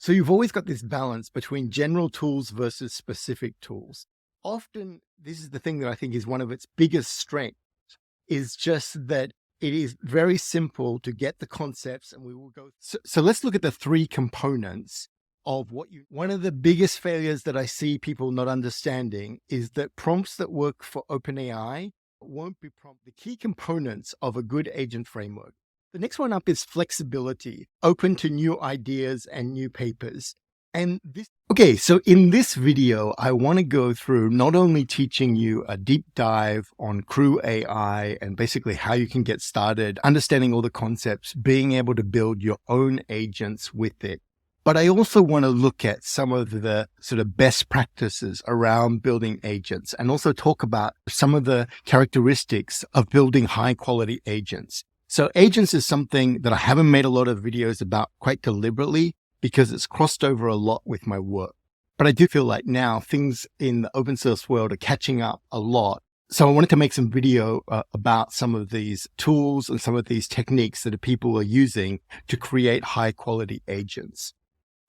So you've always got this balance between general tools versus specific tools. Often, this is the thing that I think is one of its biggest strengths, is just that it is very simple to get the concepts, and we will go. So let's look at the three components of one of the biggest failures that I see people not understanding is that prompts that work for OpenAI won't be the key components of a good agent framework. The next one up is flexibility, open to new ideas and new papers. So in this video, I want to go through not only teaching you a deep dive on CrewAI and basically how you can get started, understanding all the concepts, being able to build your own agents with it. But I also want to look at some of the sort of best practices around building agents and also talk about some of the characteristics of building high quality agents. So agents is something that I haven't made a lot of videos about quite deliberately because it's crossed over a lot with my work. But I do feel like now things in the open source world are catching up a lot. So I wanted to make some video about some of these tools and some of these techniques that people are using to create high quality agents.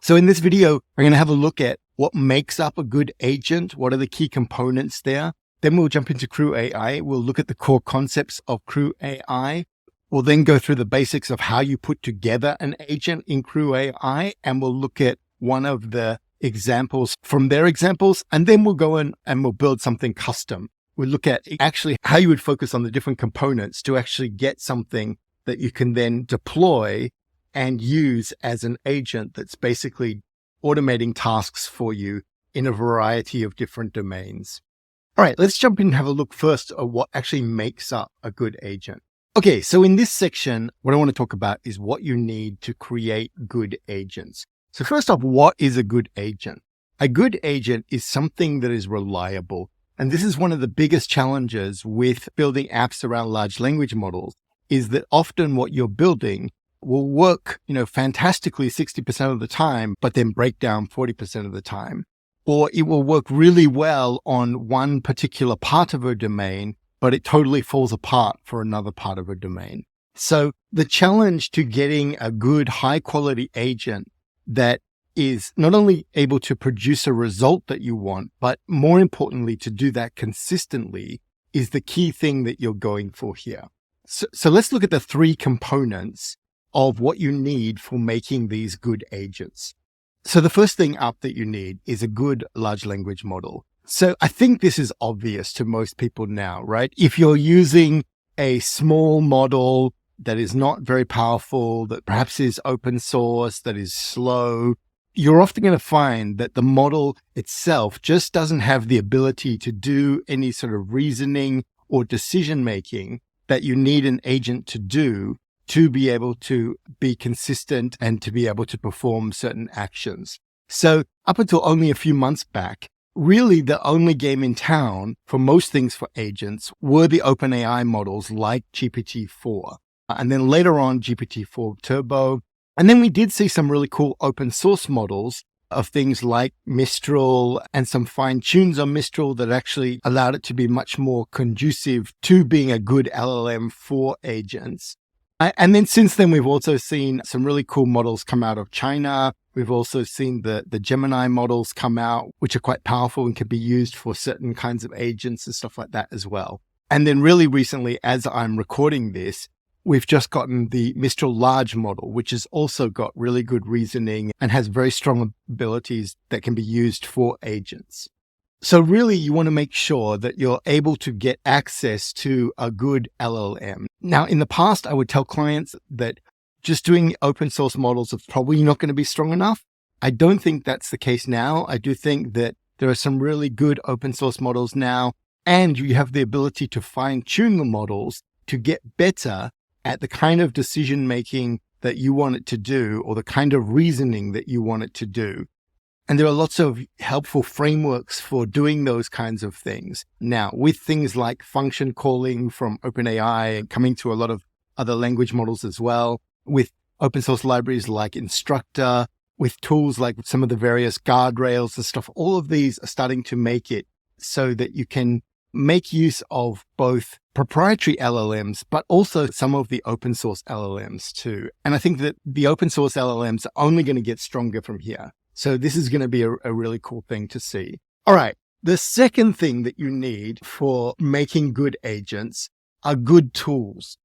So in this video, we're going to have a look at what makes up a good agent. What are the key components there? Then we'll jump into CrewAI. We'll look at the core concepts of CrewAI. We'll then go through the basics of how you put together an agent in CrewAI, and we'll look at one of the examples from their examples, and then we'll go in and we'll build something custom. We'll look at actually how you would focus on the different components to actually get something that you can then deploy and use as an agent that's basically automating tasks for you in a variety of different domains. All right, let's jump in and have a look first at what actually makes up a good agent. Okay, so in this section, what I want to talk about is what you need to create good agents. So first off, what is a good agent? A good agent is something that is reliable. And this is one of the biggest challenges with building apps around large language models, is that often what you're building will work, fantastically 60% of the time, but then break down 40% of the time. Or it will work really well on one particular part of a domain, but it totally falls apart for another part of a domain. So the challenge to getting a good high quality agent that is not only able to produce a result that you want, but more importantly, to do that consistently is the key thing that you're going for here. So let's look at the three components of what you need for making these good agents. So the first thing up that you need is a good large language model. So I think this is obvious to most people now, right? If you're using a small model that is not very powerful, that perhaps is open source, that is slow, you're often going to find that the model itself just doesn't have the ability to do any sort of reasoning or decision making that you need an agent to do to be able to be consistent and to be able to perform certain actions. So up until only a few months back, really the only game in town for most things for agents were the OpenAI models like GPT-4. And then later on, GPT-4 Turbo. And then we did see some really cool open source models of things like Mistral and some fine tunes on Mistral that actually allowed it to be much more conducive to being a good LLM for agents. And then since then, we've also seen some really cool models come out of China. We've also seen the Gemini models come out, which are quite powerful and can be used for certain kinds of agents and stuff like that as well. And then really recently, as I'm recording this, we've just gotten the Mistral large model, which has also got really good reasoning and has very strong abilities that can be used for agents. So really, you want to make sure that you're able to get access to a good LLM. Now, in the past, I would tell clients that just doing open source models is probably not going to be strong enough. I don't think that's the case now. I do think that there are some really good open source models now, and you have the ability to fine tune the models to get better at the kind of decision making that you want it to do or the kind of reasoning that you want it to do. And there are lots of helpful frameworks for doing those kinds of things. Now, with things like function calling from OpenAI and coming to a lot of other language models as well, with open source libraries like Instructor, with tools like some of the various guardrails and stuff, all of these are starting to make it so that you can make use of both proprietary LLMs, but also some of the open source LLMs too. And I think that the open source LLMs are only going to get stronger from here. So this is going to be a really cool thing to see. All right. The second thing that you need for making good agents are good tools.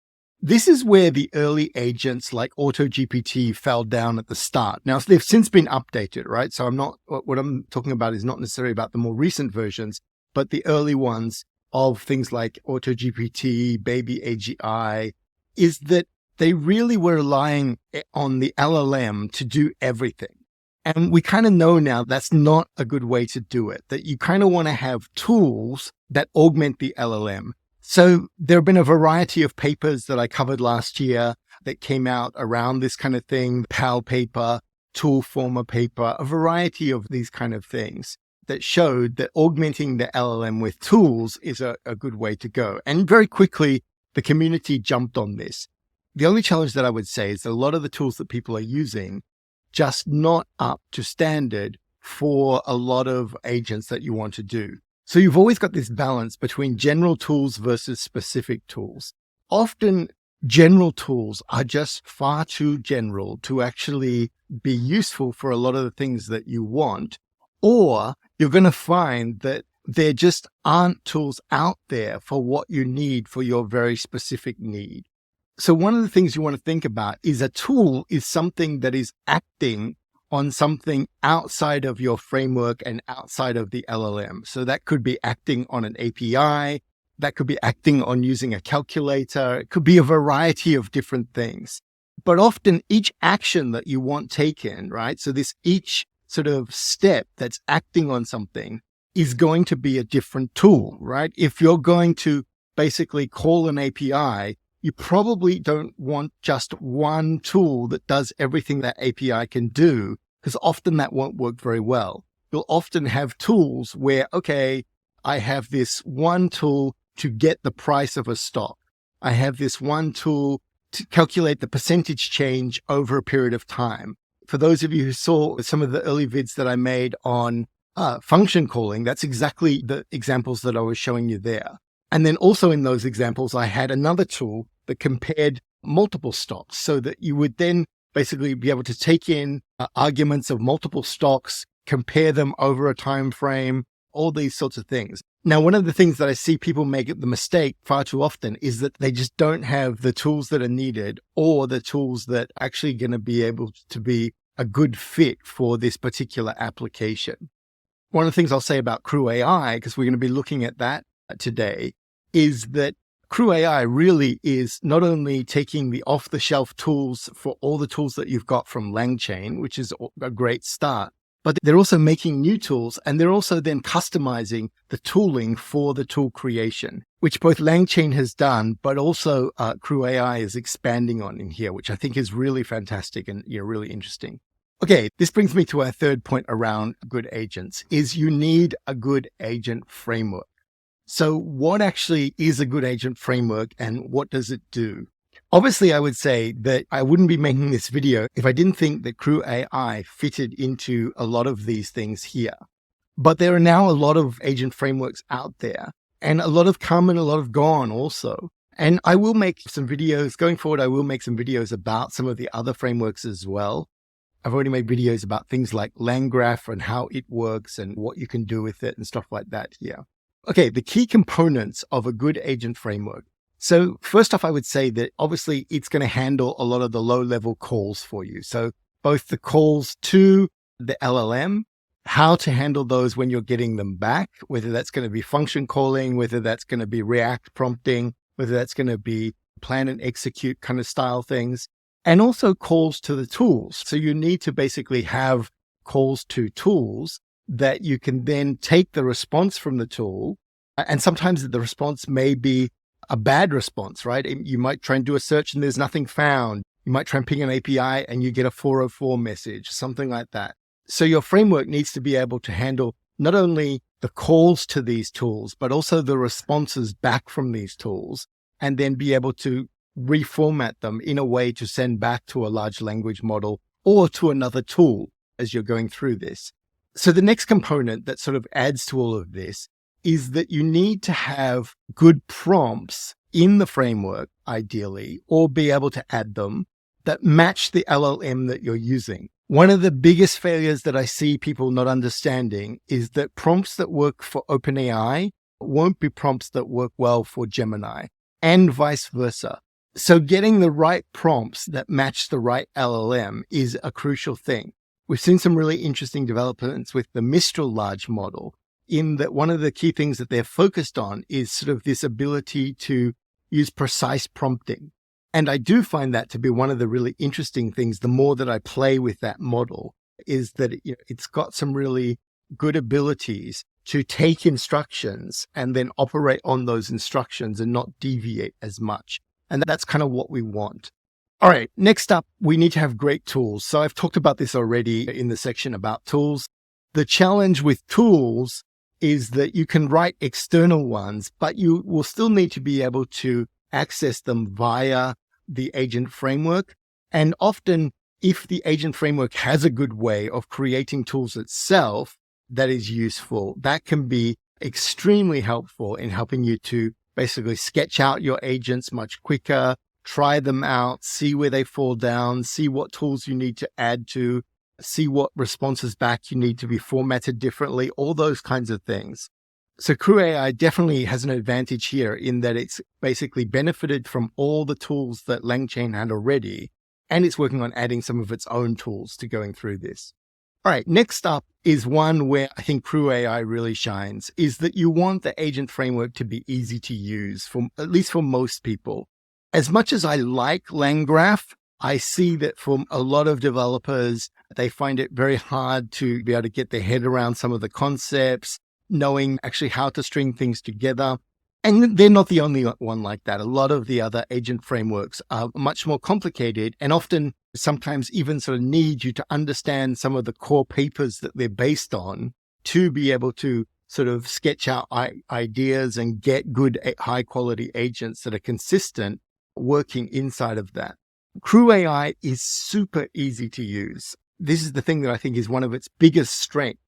This is where the early agents like AutoGPT fell down at the start. Now, they've since been updated, right? So what I'm talking about is not necessarily about the more recent versions, but the early ones of things like AutoGPT, Baby AGI, is that they really were relying on the LLM to do everything. And we kind of know now that's not a good way to do it, that you kind of want to have tools that augment the LLM. So there have been a variety of papers that I covered last year that came out around this kind of thing, PAL paper, Toolformer paper, a variety of these kind of things that showed that augmenting the LLM with tools is a good way to go. And very quickly, the community jumped on this. The only challenge that I would say is that a lot of the tools that people are using just not up to standard for a lot of agents that you want to do. So you've always got this balance between general tools versus specific tools. Often general tools are just far too general to actually be useful for a lot of the things that you want, or you're going to find that there just aren't tools out there for what you need for your very specific need. So one of the things you want to think about is a tool is something that is acting on something outside of your framework and outside of the LLM. So that could be acting on an API, that could be acting on using a calculator, it could be a variety of different things. But often each action that you want taken, right? So each sort of step that's acting on something is going to be a different tool, right? If you're going to basically call an API, you probably don't want just one tool that does everything that API can do, because often that won't work very well. You'll often have tools where, okay, I have this one tool to get the price of a stock. I have this one tool to calculate the percentage change over a period of time. For those of you who saw some of the early vids that I made on function calling, that's exactly the examples that I was showing you there. And then also in those examples, I had another tool that compared multiple stocks so that you would then basically be able to take in arguments of multiple stocks, compare them over a time frame, all these sorts of things. Now, one of the things that I see people make the mistake far too often is that they just don't have the tools that are needed or the tools that are actually going to be able to be a good fit for this particular application. One of the things I'll say about CrewAI, because we're going to be looking at that today, is that CrewAI really is not only taking the off-the-shelf tools for all the tools that you've got from LangChain, which is a great start, but they're also making new tools, and they're also then customizing the tooling for the tool creation, which both LangChain has done, but also CrewAI is expanding on in here, which I think is really fantastic and really interesting. Okay, this brings me to our third point around good agents, is you need a good agent framework. So what actually is a good agent framework and what does it do? Obviously, I would say that I wouldn't be making this video if I didn't think that CrewAI fitted into a lot of these things here. But there are now a lot of agent frameworks out there, and a lot have come and a lot have gone also. And I will make some videos going forward. I will make some videos about some of the other frameworks as well. I've already made videos about things like LangGraph and how it works and what you can do with it and stuff like that here. Okay, the key components of a good agent framework. So first off, I would say that obviously it's going to handle a lot of the low-level calls for you. So both the calls to the LLM, how to handle those when you're getting them back, whether that's going to be function calling, whether that's going to be React prompting, whether that's going to be plan and execute kind of style things, and also calls to the tools. So you need to basically have calls to tools that you can then take the response from the tool. And sometimes the response may be a bad response, right? You might try and do a search and there's nothing found. You might try and ping an API and you get a 404 message, something like that. So your framework needs to be able to handle not only the calls to these tools, but also the responses back from these tools, and then be able to reformat them in a way to send back to a large language model or to another tool as you're going through this. So the next component that sort of adds to all of this is that you need to have good prompts in the framework, ideally, or be able to add them that match the LLM that you're using. One of the biggest failures that I see people not understanding is that prompts that work for OpenAI won't be prompts that work well for Gemini, and vice versa. So getting the right prompts that match the right LLM is a crucial thing. We've seen some really interesting developments with the Mistral large model, in that one of the key things that they're focused on is sort of this ability to use precise prompting. And I do find that to be one of the really interesting things. The more that I play with that model, is that it's got some really good abilities to take instructions and then operate on those instructions and not deviate as much. And that's kind of what we want. All right, next up, we need to have great tools. So I've talked about this already in the section about tools. The challenge with tools is that you can write external ones, but you will still need to be able to access them via the agent framework. And often, if the agent framework has a good way of creating tools itself that is useful, that can be extremely helpful in helping you to basically sketch out your agents much quicker, try them out, see where they fall down, see what tools you need to add to, see what responses back you need to be formatted differently, all those kinds of things. So CrewAI definitely has an advantage here in that it's basically benefited from all the tools that LangChain had already, and it's working on adding some of its own tools to going through this. All right, next up is one where I think CrewAI really shines, is that you want the agent framework to be easy to use, at least for most people. As much as I like LangGraph, I see that for a lot of developers, they find it very hard to be able to get their head around some of the concepts, knowing actually how to string things together. And they're not the only one like that. A lot of the other agent frameworks are much more complicated and often sometimes even sort of need you to understand some of the core papers that they're based on to be able to sort of sketch out ideas and get good, high quality agents that are consistent working inside of that. CrewAI is super easy to use. This is the thing that I think is one of its biggest strengths,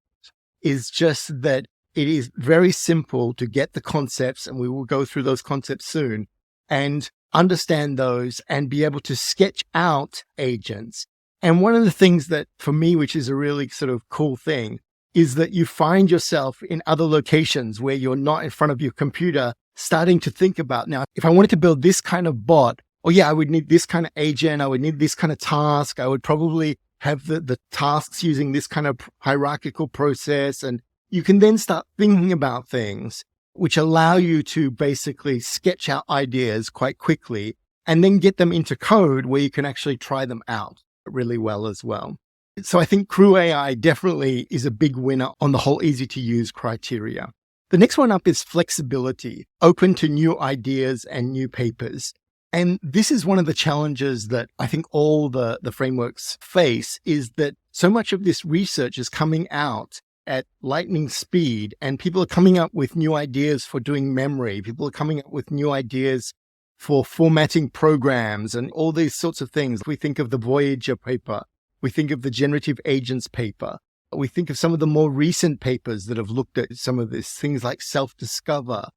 is just that it is very simple to get the concepts, and we will go through those concepts soon, and understand those and be able to sketch out agents. And one of the things that for me, which is a really sort of cool thing, is that you find yourself in other locations where you're not in front of your computer starting to think about, now, if I wanted to build this kind of bot, I would need this kind of agent, I would need this kind of task, I would probably have the tasks using this kind of hierarchical process. And you can then start thinking about things which allow you to basically sketch out ideas quite quickly and then get them into code where you can actually try them out really well as well. So I think CrewAI definitely is a big winner on the whole easy to use criteria. The next one up is flexibility, open to new ideas and new papers. And this is one of the challenges that I think all the frameworks face, is that so much of this research is coming out at lightning speed, and people are coming up with new ideas for doing memory. People are coming up with new ideas for formatting programs and all these sorts of things. We think of the Voyager paper. We think of the generative agents paper. We think of some of the more recent papers that have looked at some of this, things like self-discover,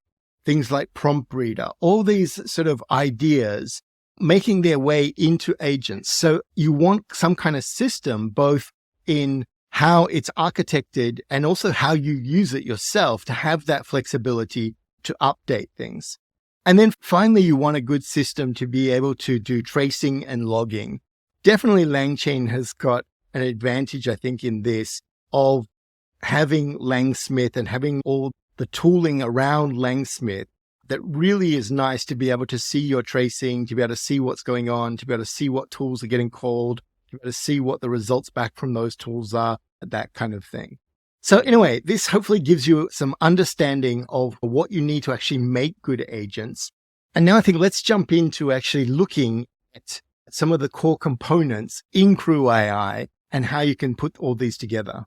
things like prompt reader, all these sort of ideas making their way into agents. So you want some kind of system, both in how it's architected and also how you use it yourself, to have that flexibility to update things. And then finally, you want a good system to be able to do tracing and logging. Definitely LangChain has got an advantage, I think, in this, of having Langsmith and having all the tooling around Langsmith that really is nice to be able to see your tracing, to be able to see what's going on, to be able to see what tools are getting called, to be able to see what the results back from those tools are, that kind of thing. So anyway, this hopefully gives you some understanding of what you need to actually make good agents. And now I think let's jump into actually looking at some of the core components in CrewAI and how you can put all these together.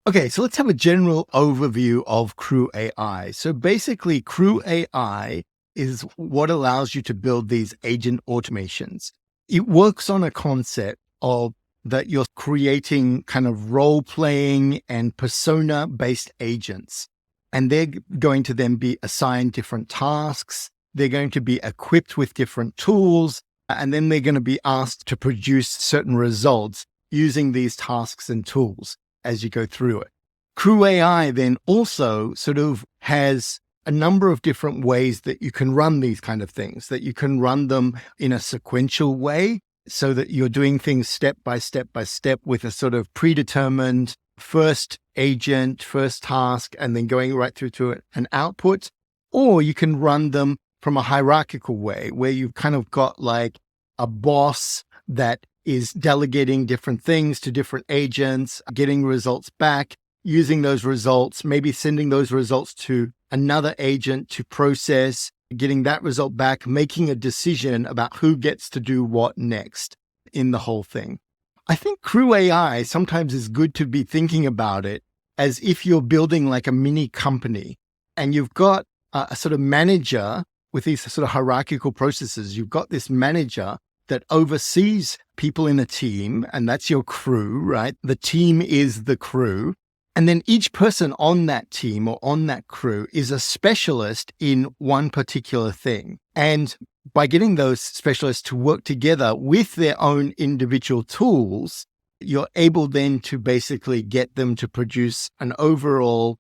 Okay, so let's have a general overview of CrewAI. So basically, CrewAI is what allows you to build these agent automations. It works on a concept of that you're creating kind of role-playing and persona-based agents. and they're going to then be assigned different tasks. They're going to be equipped with different tools, and then they're going to be asked to produce certain results using these tasks and tools as you go through it. CrewAI then also sort of has a number of different ways that you can run these kind of things, that you can run them in a sequential way so that you're doing things step by step by step with a sort of predetermined first agent, first task, and then going right through to an output. Or you can run them from a hierarchical way where you've kind of got like a boss that is delegating different things to different agents, getting results back, using those results, maybe sending those results to another agent to process, getting that result back, making a decision about who gets to do what next in the whole thing. I think CrewAI sometimes is good to be thinking about it as if you're building like a mini company and you've got a sort of manager with these sort of hierarchical processes. You've got this manager that oversees people in a team, and that's your crew, right? The team is the crew. And then each person on that team or on that crew is a specialist in one particular thing. And by getting those specialists to work together with their own individual tools, you're able then to basically get them to produce an overall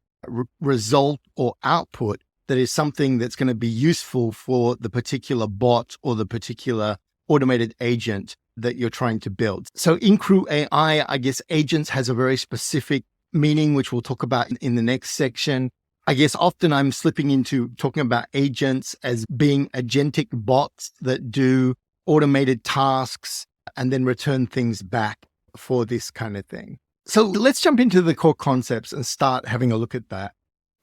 result or output that is something that's going to be useful for the particular bot or the particular automated agent that you're trying to build. So in CrewAI, I guess agents has a very specific meaning, which we'll talk about in the next section. I guess often I'm slipping into talking about agents as being agentic bots that do automated tasks and then return things back for this kind of thing. So let's jump into the core concepts and start having a look at that.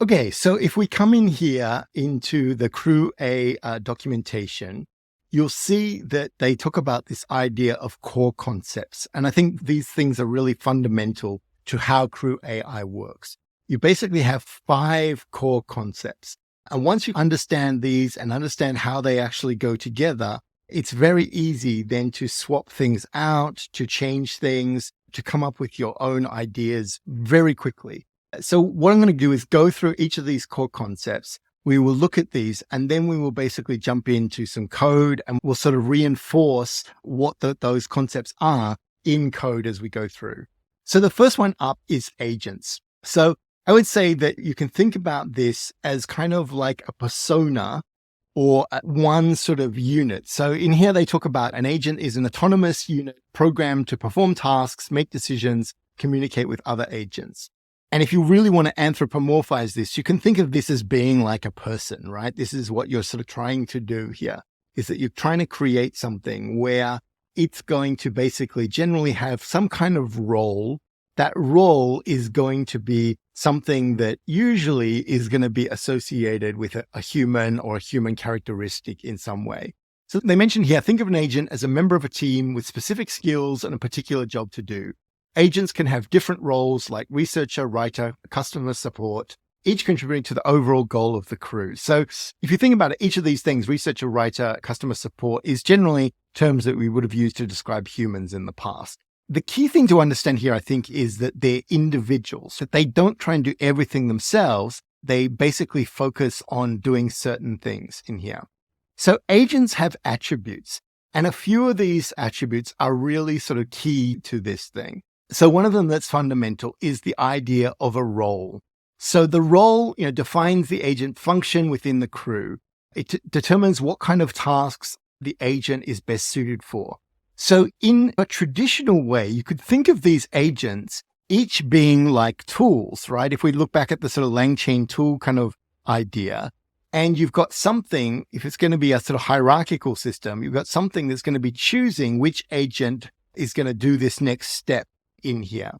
Okay, so if we come in here into the CrewAI documentation, you'll see that they talk about this idea of core concepts. And I think these things are really fundamental to how CrewAI works. You basically have 5 core concepts. And once you understand these and understand how they actually go together, it's very easy then to swap things out, to change things, to come up with your own ideas very quickly. So what I'm going to do is go through each of these core concepts. We will look at these, and then we will basically jump into some code, and we'll sort of reinforce what those concepts are in code as we go through. So the first one up is agents. So I would say that you can think about this as kind of like a persona or one sort of unit. So in here, they talk about an agent is an autonomous unit programmed to perform tasks, make decisions, communicate with other agents. And if you really want to anthropomorphize this, you can think of this as being like a person, right? This is what you're sort of trying to do here, is that you're trying to create something where it's going to basically generally have some kind of role. That role is going to be something that usually is going to be associated with a human or a human characteristic in some way. So they mentioned here, think of an agent as a member of a team with specific skills and a particular job to do. Agents can have different roles like researcher, writer, customer support, each contributing to the overall goal of the crew. So if you think about it, each of these things, researcher, writer, customer support, is generally terms that we would have used to describe humans in the past. The key thing to understand here, I think, is that they're individuals, that they don't try and do everything themselves. They basically focus on doing certain things in here. So agents have attributes, and a few of these attributes are really sort of key to this thing. So one of them that's fundamental is the idea of a role. So the role, defines the agent function within the crew. It determines what kind of tasks the agent is best suited for. So in a traditional way, you could think of these agents each being like tools, right? If we look back at the sort of LangChain tool kind of idea, and you've got something, if it's going to be a sort of hierarchical system, you've got something that's going to be choosing which agent is going to do this next step in here.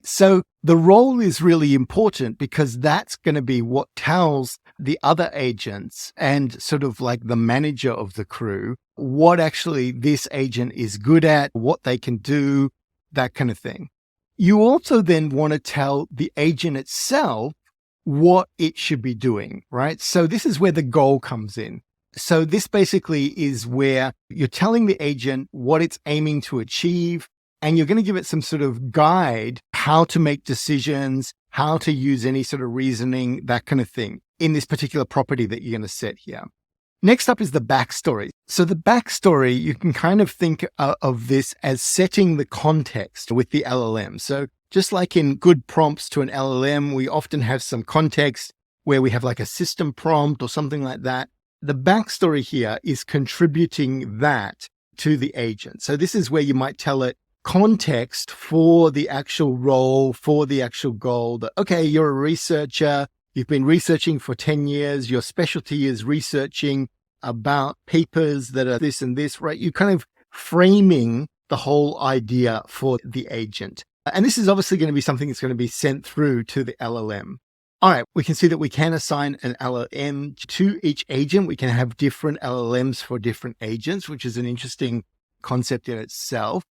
So the role is really important because that's going to be what tells the other agents and sort of like the manager of the crew what actually this agent is good at, what they can do, that kind of thing. You also then want to tell the agent itself what it should be doing, right? So this is where the goal comes in. So this basically is where you're telling the agent what it's aiming to achieve, and you're going to give it some sort of guide, how to make decisions, how to use any sort of reasoning, that kind of thing in this particular property that you're going to set here. Next up is the backstory. So the backstory, you can kind of think of this as setting the context with the LLM. So just like in good prompts to an LLM, we often have some context where we have like a system prompt or something like that. The backstory here is contributing that to the agent. So this is where you might tell it context for the actual role, for the actual goal, that, okay, you're a researcher, you've been researching for 10 years, your specialty is researching about papers that are this and this, right? You're kind of framing the whole idea for the agent. And this is obviously going to be something that's going to be sent through to the LLM. All right, we can see that we can assign an LLM to each agent. We can have different LLMs for different agents, which is an interesting concept in itself.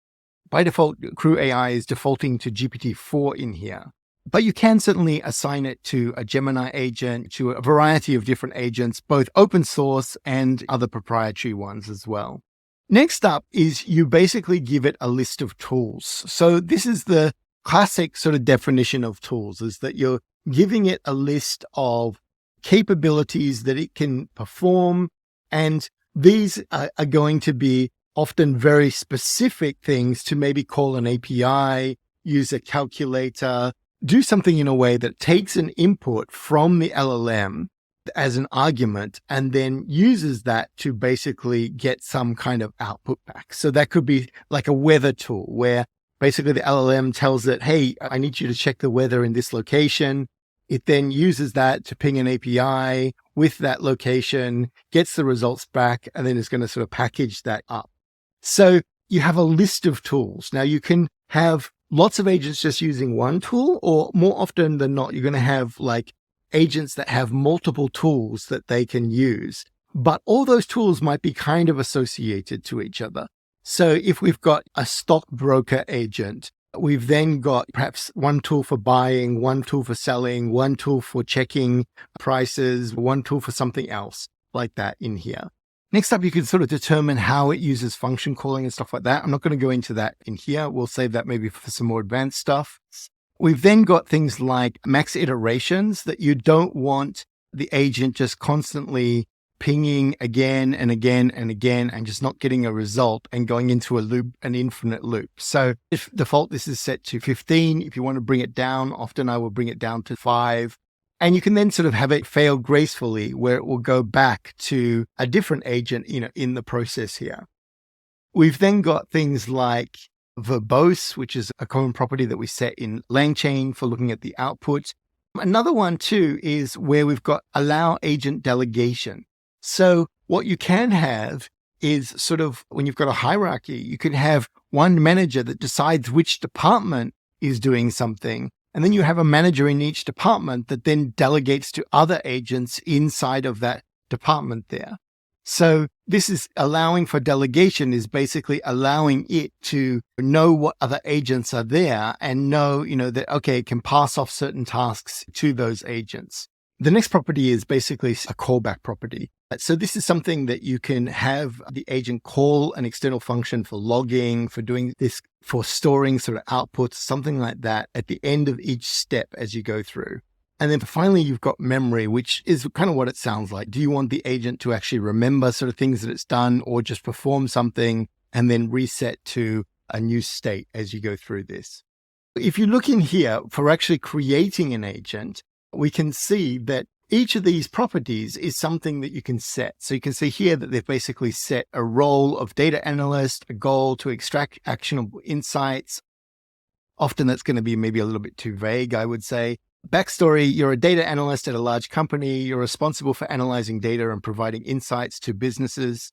By default, CrewAI is defaulting to GPT-4 in here. But you can certainly assign it to a Gemini agent, to a variety of different agents, both open source and other proprietary ones as well. Next up is you basically give it a list of tools. So this is the classic sort of definition of tools, is that you're giving it a list of capabilities that it can perform. And these are going to be often very specific things to maybe call an API, use a calculator, do something in a way that takes an input from the LLM as an argument and then uses that to basically get some kind of output back. So that could be like a weather tool where basically the LLM tells it, hey, I need you to check the weather in this location. It then uses that to ping an API with that location, gets the results back, and then is going to sort of package that up. So you have a list of tools. Now you can have lots of agents just using one tool, or more often than not, you're going to have like agents that have multiple tools that they can use. But all those tools might be kind of associated to each other. So if we've got a stockbroker agent, we've then got perhaps one tool for buying, one tool for selling, one tool for checking prices, one tool for something else like that in here. Next up, you can sort of determine how it uses function calling and stuff like that. I'm not going to go into that in here. We'll save that maybe for some more advanced stuff. We've then got things like max iterations, that you don't want the agent just constantly pinging again and again and again and just not getting a result and going into a loop, an infinite loop. So if default, this is set to 15. If you want to bring it down, often I will bring it down to 5. And you can then sort of have it fail gracefully where it will go back to a different agent, in the process here. We've then got things like verbose, which is a common property that we set in LangChain for looking at the output. Another one too is where we've got allow agent delegation. So what you can have is sort of when you've got a hierarchy, you could have one manager that decides which department is doing something. And then you have a manager in each department that then delegates to other agents inside of that department there. So this is allowing for delegation, is basically allowing it to know what other agents are there and know, that, okay, it can pass off certain tasks to those agents. The next property is basically a callback property. So this is something that you can have the agent call an external function for logging, for doing this, for storing sort of outputs, something like that at the end of each step as you go through. And then finally, you've got memory, which is kind of what it sounds like. Do you want the agent to actually remember sort of things that it's done, or just perform something and then reset to a new state as you go through this? If you look in here for actually creating an agent, we can see that each of these properties is something that you can set. So you can see here that they've basically set a role of data analyst, a goal to extract actionable insights. Often that's going to be maybe a little bit too vague, I would say. Backstory, you're a data analyst at a large company. You're responsible for analyzing data and providing insights to businesses.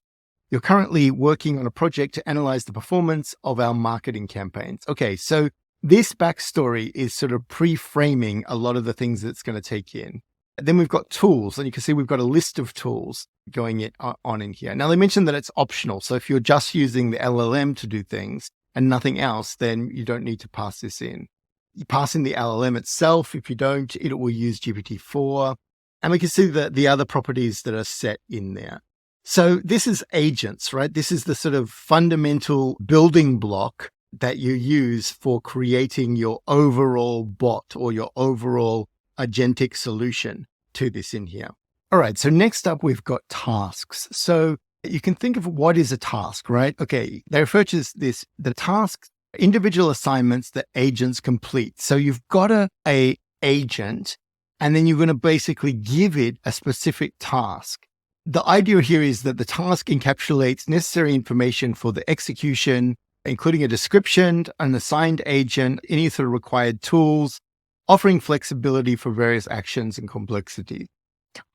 You're currently working on a project to analyze the performance of our marketing campaigns. Okay, so this backstory is sort of pre-framing a lot of the things that's going to take in. Then we've got tools, and you can see we've got a list of tools going on in here. Now, they mentioned that it's optional. So if you're just using the LLM to do things and nothing else, then you don't need to pass this in. You pass in the LLM itself. If you don't, it will use GPT-4. And we can see the other properties that are set in there. So this is agents, right? This is the sort of fundamental building block that you use for creating your overall bot or your overall agentic solution to this in here. All right, so next up, we've got tasks. So you can think of what is a task, right? Okay, they refer to the tasks, individual assignments that agents complete. So you've got a agent, and then you're going to basically give it a specific task. The idea here is that the task encapsulates necessary information for the execution, including a description, an assigned agent, any sort of required tools, offering flexibility for various actions and complexity.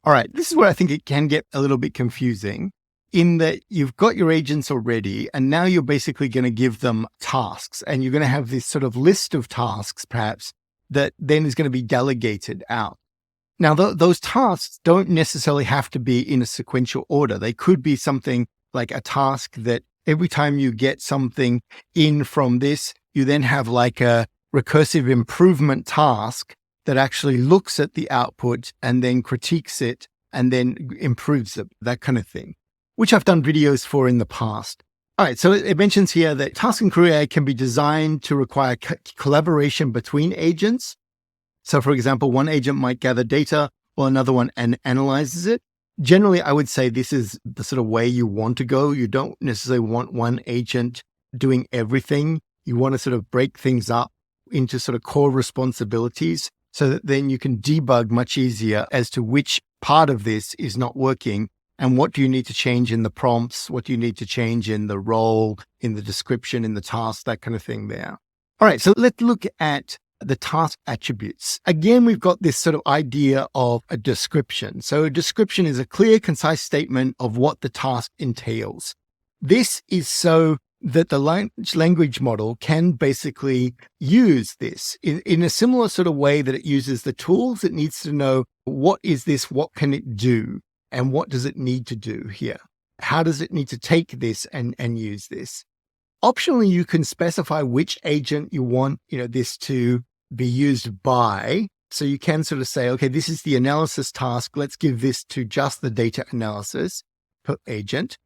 All right, this is where I think it can get a little bit confusing in that you've got your agents already, and now you're basically going to give them tasks, and you're going to have this sort of list of tasks, perhaps, that then is going to be delegated out. Now, those tasks don't necessarily have to be in a sequential order. They could be something like a task that every time you get something in from this, you then have like a recursive improvement task that actually looks at the output and then critiques it and then improves it, that kind of thing, which I've done videos for in the past. All right, so it mentions here that tasks in CrewAI can be designed to require collaboration between agents. So for example, one agent might gather data while another one analyzes it. Generally, I would say this is the sort of way you want to go. You don't necessarily want one agent doing everything. You want to sort of break things up into sort of core responsibilities so that then you can debug much easier as to which part of this is not working and what do you need to change in the prompts, what do you need to change in the role, in the description, in the task, that kind of thing there. All right, so let's look at the task attributes. Again, we've got this sort of idea of a description. So a description is a clear, concise statement of what the task entails. This is so that the language model can basically use this in a similar sort of way that it uses the tools. It needs to know what is this, what can it do, and what does it need to do here? How does it need to take this and use this? Optionally, you can specify which agent you want this to be used by. So you can sort of say, okay, this is the analysis task. Let's give this to just the data analysis per agent.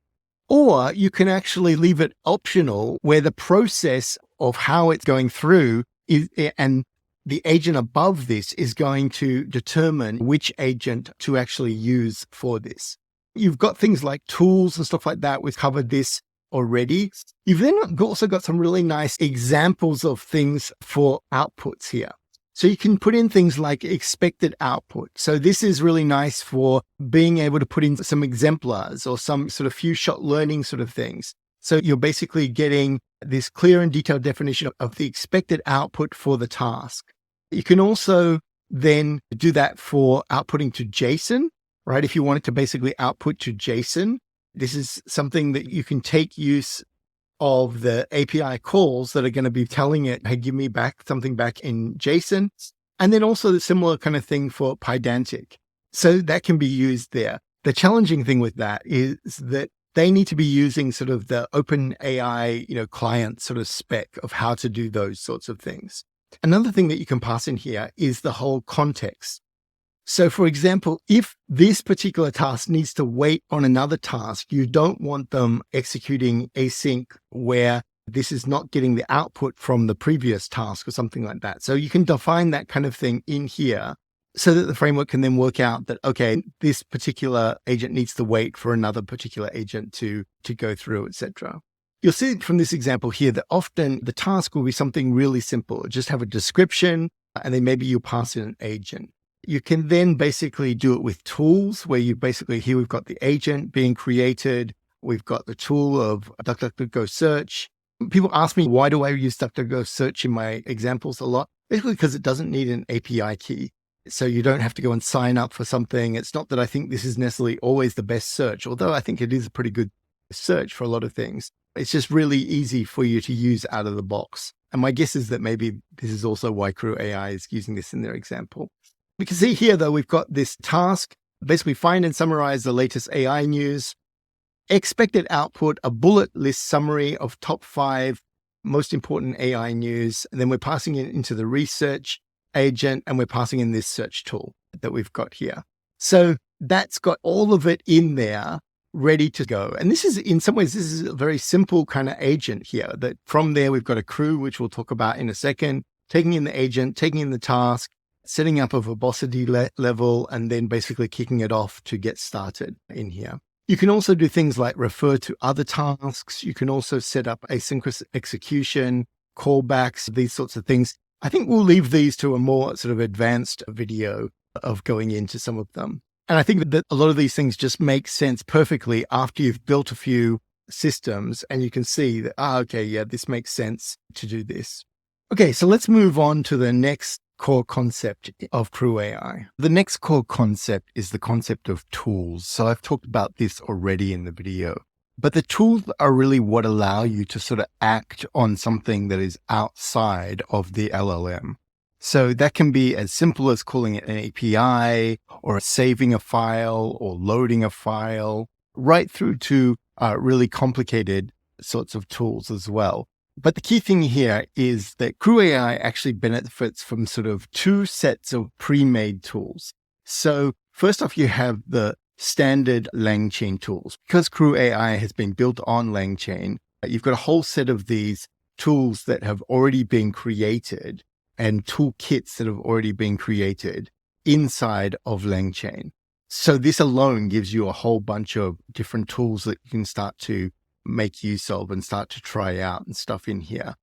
Or you can actually leave it optional where the process of how it's going through is, and the agent above this is going to determine which agent to actually use for this. You've got things like tools and stuff like that. We've covered this already. You've then also got some really nice examples of things for outputs here. So you can put in things like expected output. So this is really nice for being able to put in some exemplars or some sort of few shot learning sort of things. So you're basically getting this clear and detailed definition of the expected output for the task. You can also then do that for outputting to JSON, right? If you want it to basically output to JSON, this is something that you can take use of the API calls that are going to be telling it, hey, give me back something back in JSON. And then also the similar kind of thing for Pydantic. So that can be used there. The challenging thing with that is that they need to be using sort of the OpenAI, client sort of spec of how to do those sorts of things. Another thing that you can pass in here is the whole context. So for example, if this particular task needs to wait on another task, you don't want them executing async where this is not getting the output from the previous task or something like that. So you can define that kind of thing in here so that the framework can then work out that, okay, this particular agent needs to wait for another particular agent to go through, etc. You'll see from this example here that often the task will be something really simple. Just have a description, and then maybe you pass in an agent. You can then basically do it with tools where you basically, here we've got the agent being created. We've got the tool of DuckDuckGo search. People ask me, why do I use DuckDuckGo search in my examples a lot? Basically because it doesn't need an API key. So you don't have to go and sign up for something. It's not that I think this is necessarily always the best search, although I think it is a pretty good search for a lot of things. It's just really easy for you to use out of the box. And my guess is that maybe this is also why CrewAI is using this in their example. We can see here, though, we've got this task, basically find and summarize the latest AI news, expected output, a bullet list summary of top 5 most important AI news. And then we're passing it into the research agent, and we're passing in this search tool that we've got here. So that's got all of it in there. ready to go. And this is, in some ways, this is a very simple kind of agent here, that from there, we've got a crew, which we'll talk about in a second, taking in the agent, taking in the task, setting up a verbosity level, and then basically kicking it off to get started in here. You can also do things like refer to other tasks. You can also set up asynchronous execution, callbacks, these sorts of things. I think we'll leave these to a more sort of advanced video of going into some of them. And I think that a lot of these things just make sense perfectly after you've built a few systems and you can see that, okay, yeah, this makes sense to do this. Okay, so let's move on to the next core concept of CrewAI. The next core concept is the concept of tools. So I've talked about this already in the video, but the tools are really what allow you to sort of act on something that is outside of the LLM. So that can be as simple as calling it an API or saving a file or loading a file, right through to really complicated sorts of tools as well. But the key thing here is that CrewAI actually benefits from sort of two sets of pre-made tools. So first off, you have the standard LangChain tools. Because CrewAI has been built on LangChain, you've got a whole set of these tools that have already been created and toolkits that have already been created inside of LangChain. So this alone gives you a whole bunch of different tools that you can start to make use of and start to try out and stuff in here.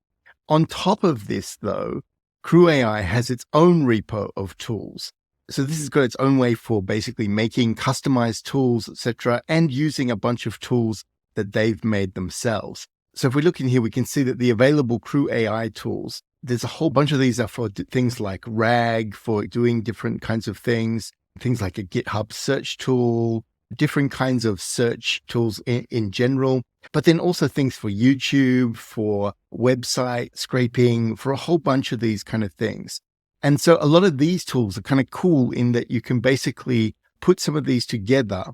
On top of this, though, CrewAI has its own repo of tools. So this has got its own way for basically making customized tools, etc., and using a bunch of tools that they've made themselves. So if we look in here, we can see that the available CrewAI tools, there's a whole bunch of these are for things like RAG, for doing different kinds of things like a GitHub search tool, different kinds of search tools in general, but then also things for YouTube, for website scraping, for a whole bunch of these kind of things. And so a lot of these tools are kind of cool in that you can basically put some of these together.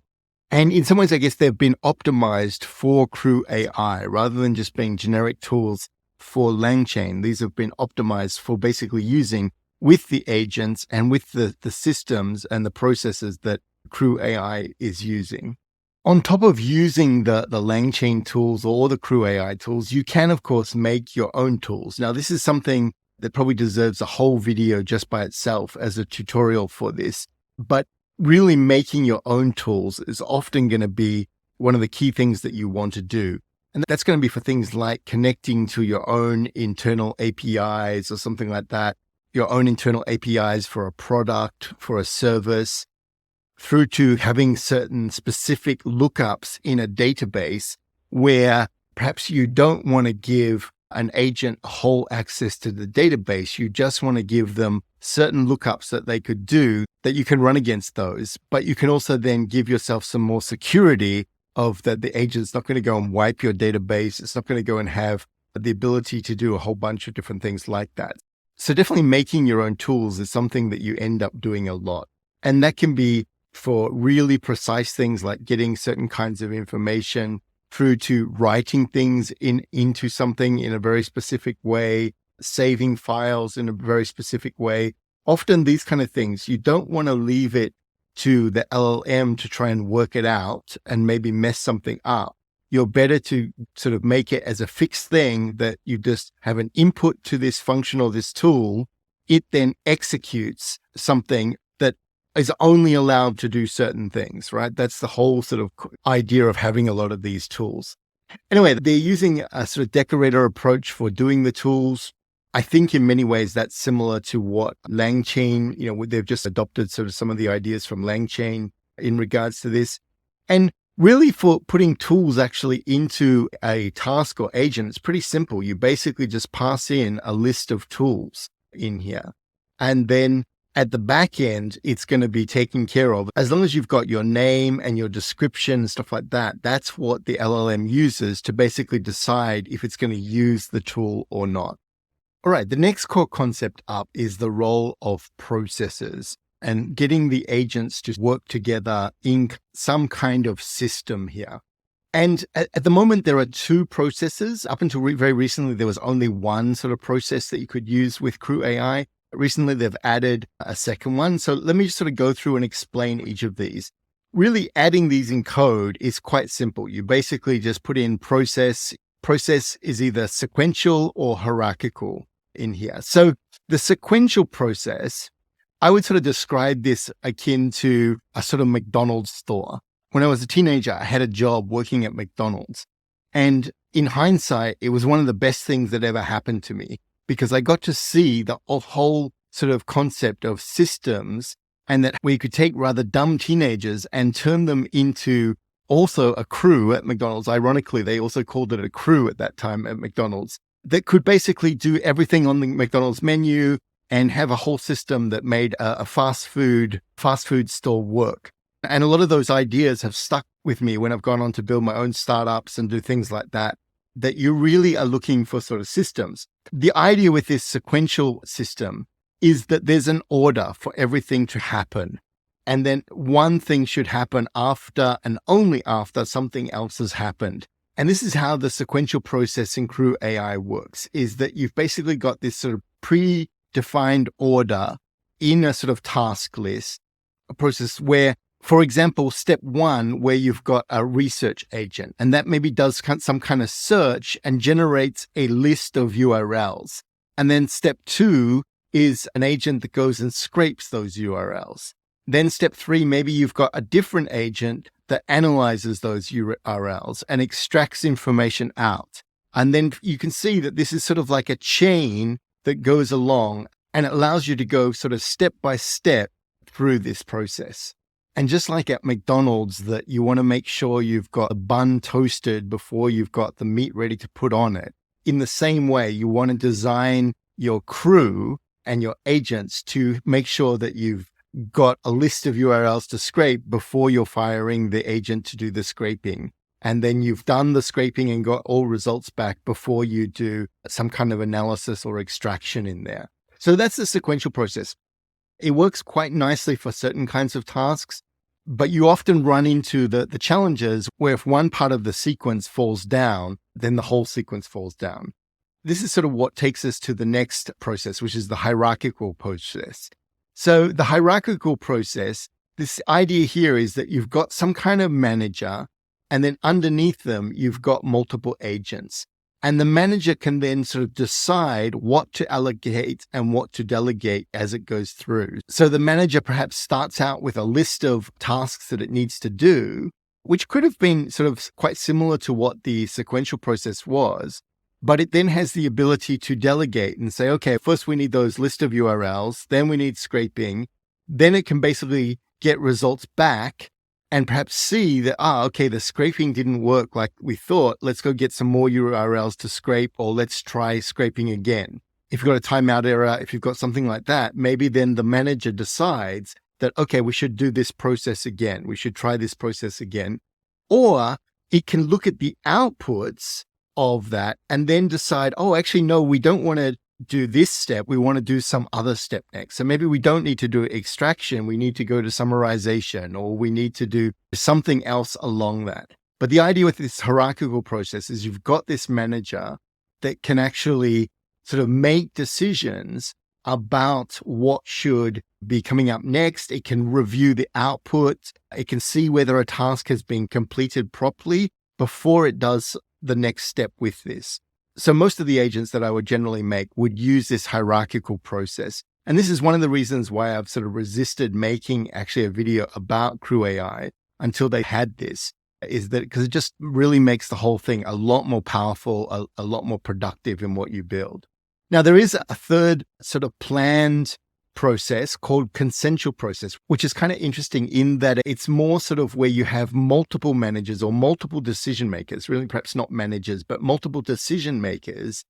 And in some ways, I guess they've been optimized for CrewAI rather than just being generic tools for LangChain. These have been optimized for basically using with the agents and with the systems and the processes that CrewAI is using. On top of using the LangChain tools or the CrewAI tools, you can, of course, make your own tools. Now, this is something that probably deserves a whole video just by itself as a tutorial for this. But really making your own tools is often going to be one of the key things that you want to do. And that's going to be for things like connecting to your own internal APIs or something like that, your own internal APIs for a product, for a service, through to having certain specific lookups in a database where perhaps you don't want to give an agent whole access to the database. You just want to give them certain lookups that they could do that you can run against those. But you can also then give yourself some more security of that the agent's not going to go and wipe your database. It's not going to go and have the ability to do a whole bunch of different things like that. So definitely making your own tools is something that you end up doing a lot. And that can be for really precise things like getting certain kinds of information through to writing things into something in a very specific way, saving files in a very specific way. Often these kind of things, you don't want to leave it to the LLM to try and work it out and maybe mess something up. You're better to sort of make it as a fixed thing that you just have an input to this function or this tool. It then executes something that is only allowed to do certain things, right? That's the whole sort of idea of having a lot of these tools. Anyway, they're using a sort of decorator approach for doing the tools. I think in many ways that's similar to what LangChain, they've just adopted sort of some of the ideas from LangChain in regards to this. And really for putting tools actually into a task or agent, it's pretty simple. You basically just pass in a list of tools in here. And then at the back end, it's going to be taken care of. As long as you've got your name and your description and stuff like that, that's what the LLM uses to basically decide if it's going to use the tool or not. All right, the next core concept up is the role of processes and getting the agents to work together in some kind of system here. And at the moment, there are two processes. Up until very recently, there was only one sort of process that you could use with CrewAI. Recently, they've added a second one. So let me just sort of go through and explain each of these. really adding these in code is quite simple. You basically just put in process. Process is either sequential or hierarchical in here. So the sequential process, I would sort of describe this akin to a sort of McDonald's store. When I was a teenager, I had a job working at McDonald's. And in hindsight, it was one of the best things that ever happened to me because I got to see the whole sort of concept of systems, and that we could take rather dumb teenagers and turn them into also a crew at McDonald's. Ironically, they also called it a crew at that time at McDonald's that could basically do everything on the McDonald's menu and have a whole system that made a fast food store work. And a lot of those ideas have stuck with me when I've gone on to build my own startups and do things like that, that you really are looking for sort of systems. The idea with this sequential system is that there's an order for everything to happen. And then one thing should happen after and only after something else has happened. And this is how the sequential process in CrewAI works, is that you've basically got this sort of predefined order in a sort of task list, a process where, for example, step one, where you've got a research agent, and that maybe does some kind of search and generates a list of URLs. And then step two is an agent that goes and scrapes those URLs. Then step three, maybe you've got a different agent that analyzes those URLs and extracts information out. And then you can see that this is sort of like a chain that goes along, and it allows you to go sort of step by step through this process. And just like at McDonald's, that you want to make sure you've got a bun toasted before you've got the meat ready to put on it. In the same way, you want to design your crew and your agents to make sure that you've got a list of URLs to scrape before you're firing the agent to do the scraping. And then you've done the scraping and got all results back before you do some kind of analysis or extraction in there. So that's the sequential process. It works quite nicely for certain kinds of tasks, but you often run into the challenges where if one part of the sequence falls down, then the whole sequence falls down. This is sort of what takes us to the next process, which is the hierarchical process. So the hierarchical process, this idea here is that you've got some kind of manager, and then underneath them, you've got multiple agents. And the manager can then sort of decide what to allocate and what to delegate as it goes through. So the manager perhaps starts out with a list of tasks that it needs to do, which could have been sort of quite similar to what the sequential process was. But it then has the ability to delegate and say, okay, first we need those list of URLs, then we need scraping. Then it can basically get results back and perhaps see that, okay, the scraping didn't work like we thought. Let's go get some more URLs to scrape, or let's try scraping again. If you've got a timeout error, if you've got something like that, maybe then the manager decides that, okay, we should do this process again. We should try this process again. Or it can look at the outputs of that and then decide, actually, no, we don't want to do this step. We want to do some other step next. So maybe we don't need to do extraction. We need to go to summarization, or we need to do something else along that. But the idea with this hierarchical process is you've got this manager that can actually sort of make decisions about what should be coming up next. It can review the output. It can see whether a task has been completed properly before it does the next step with this. So most of the agents that I would generally make would use this hierarchical process. And this is one of the reasons why I've sort of resisted making actually a video about CrewAI until they had this, is that because it just really makes the whole thing a lot more powerful, a lot more productive in what you build. Now, there is a third sort of planned process called consensual process, which is kind of interesting in that it's more sort of where you have multiple managers or multiple decision makers, really perhaps not managers, but multiple decision makers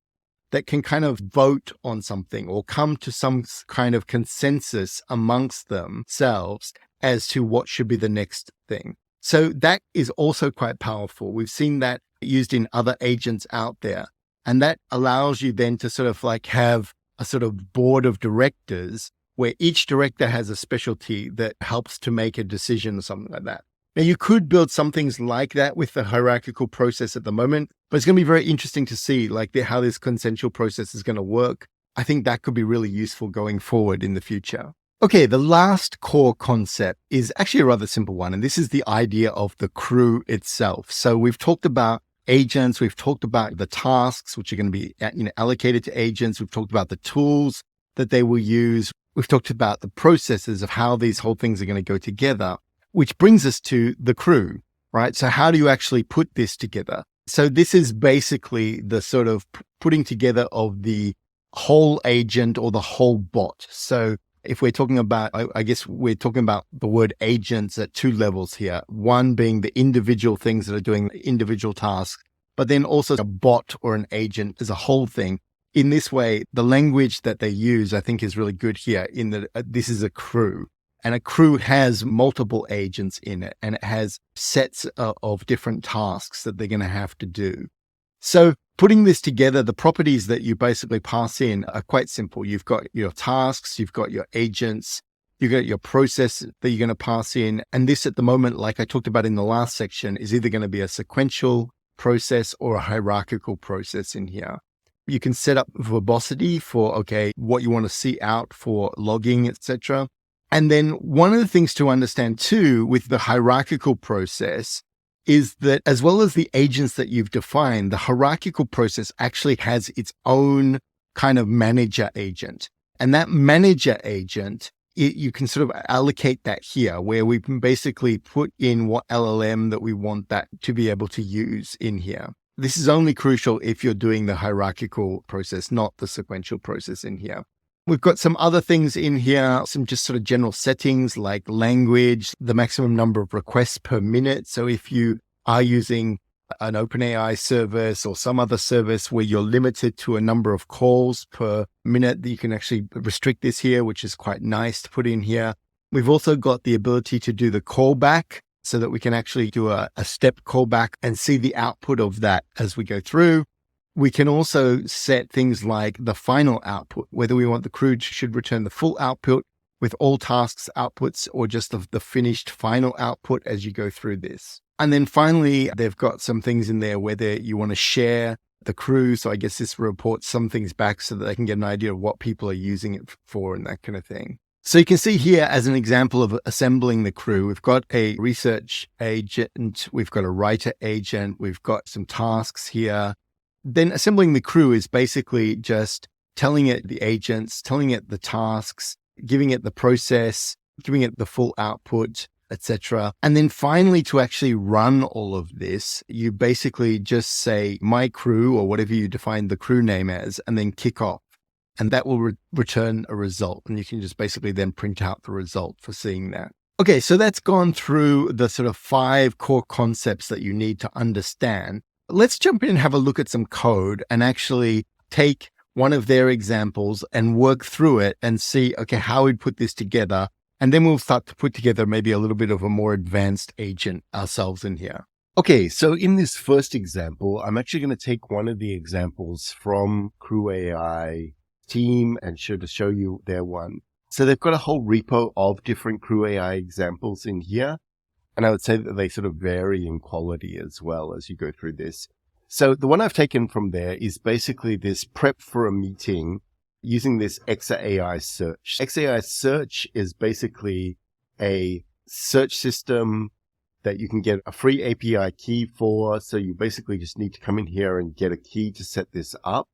that can kind of vote on something or come to some kind of consensus amongst themselves as to what should be the next thing. So that is also quite powerful. We've seen that used in other agents out there. And that allows you then to sort of like have a sort of board of directors where each director has a specialty that helps to make a decision or something like that. Now, you could build some things like that with the hierarchical process at the moment, but it's going to be very interesting to see like how this consensual process is going to work. I think that could be really useful going forward in the future. Okay, the last core concept is actually a rather simple one, and this is the idea of the crew itself. So we've talked about agents, we've talked about the tasks, which are going to be allocated to agents. We've talked about the tools that they will use. We've talked about the processes of how these whole things are going to go together, which brings us to the crew, right? So how do you actually put this together? So this is basically the sort of putting together of the whole agent or the whole bot. So if we're talking about, I guess we're talking about the word agents at two levels here. One being the individual things that are doing individual tasks, but then also a bot or an agent as a whole thing. In this way, the language that they use, I think, is really good here in that this is a crew. And a crew has multiple agents in it, and it has sets of different tasks that they're going to have to do. So putting this together, the properties that you basically pass in are quite simple. You've got your tasks, you've got your agents, you've got your process that you're going to pass in. And this at the moment, like I talked about in the last section, is either going to be a sequential process or a hierarchical process in here. You can set up verbosity for, okay, what you want to see out for logging, etc. And then one of the things to understand too with the hierarchical process is that as well as the agents that you've defined, the hierarchical process actually has its own kind of manager agent. And that manager agent, you can sort of allocate that here, where we can basically put in what LLM that we want that to be able to use in here. This is only crucial if you're doing the hierarchical process, not the sequential process in here. We've got some other things in here, some just sort of general settings like language, the maximum number of requests per minute. So if you are using an OpenAI service or some other service where you're limited to a number of calls per minute, you can actually restrict this here, which is quite nice to put in here. We've also got the ability to do the callback so that we can actually do a step callback and see the output of that as we go through. We can also set things like the final output, whether we want the crew should return the full output with all tasks outputs or just the finished final output as you go through this. And then finally, they've got some things in there whether you want to share the crew. So I guess this reports some things back so that they can get an idea of what people are using it for and that kind of thing. So you can see here as an example of assembling the crew, we've got a research agent, we've got a writer agent, we've got some tasks here. Then assembling the crew is basically just telling it the agents, telling it the tasks, giving it the process, giving it the full output, etc. And then finally, to actually run all of this, you basically just say my crew or whatever you define the crew name as, and then kick off. And that will return a result. And you can just basically then print out the result for seeing that. Okay, so that's gone through the sort of 5 core concepts that you need to understand. Let's jump in and have a look at some code and actually take one of their examples and work through it and see, okay, how we'd put this together. And then we'll start to put together maybe a little bit of a more advanced agent ourselves in here. Okay, so in this first example, I'm actually going to take one of the examples from CrewAI team and show you their one. So they've got a whole repo of different CrewAI examples in here. And I would say that they sort of vary in quality as well as you go through this. So the one I've taken from there is basically this prep for a meeting using this XAI search. XAI search is basically a search system that you can get a free API key for. So you basically just need to come in here and get a key to set this up.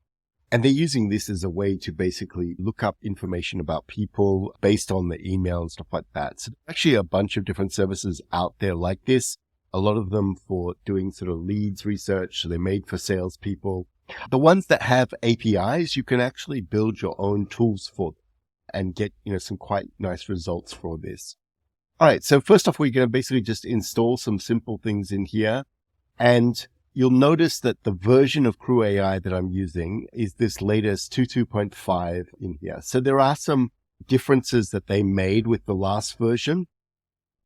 And they're using this as a way to basically look up information about people based on the email and stuff like that. So there's actually a bunch of different services out there like this. A lot of them for doing sort of leads research. So they're made for salespeople. The ones that have APIs, you can actually build your own tools for them and get, some quite nice results for this. All right. So first off, we're going to basically just install some simple things in here. And you'll notice that the version of CrewAI that I'm using is this latest 2.2.5 in here. So there are some differences that they made with the last version,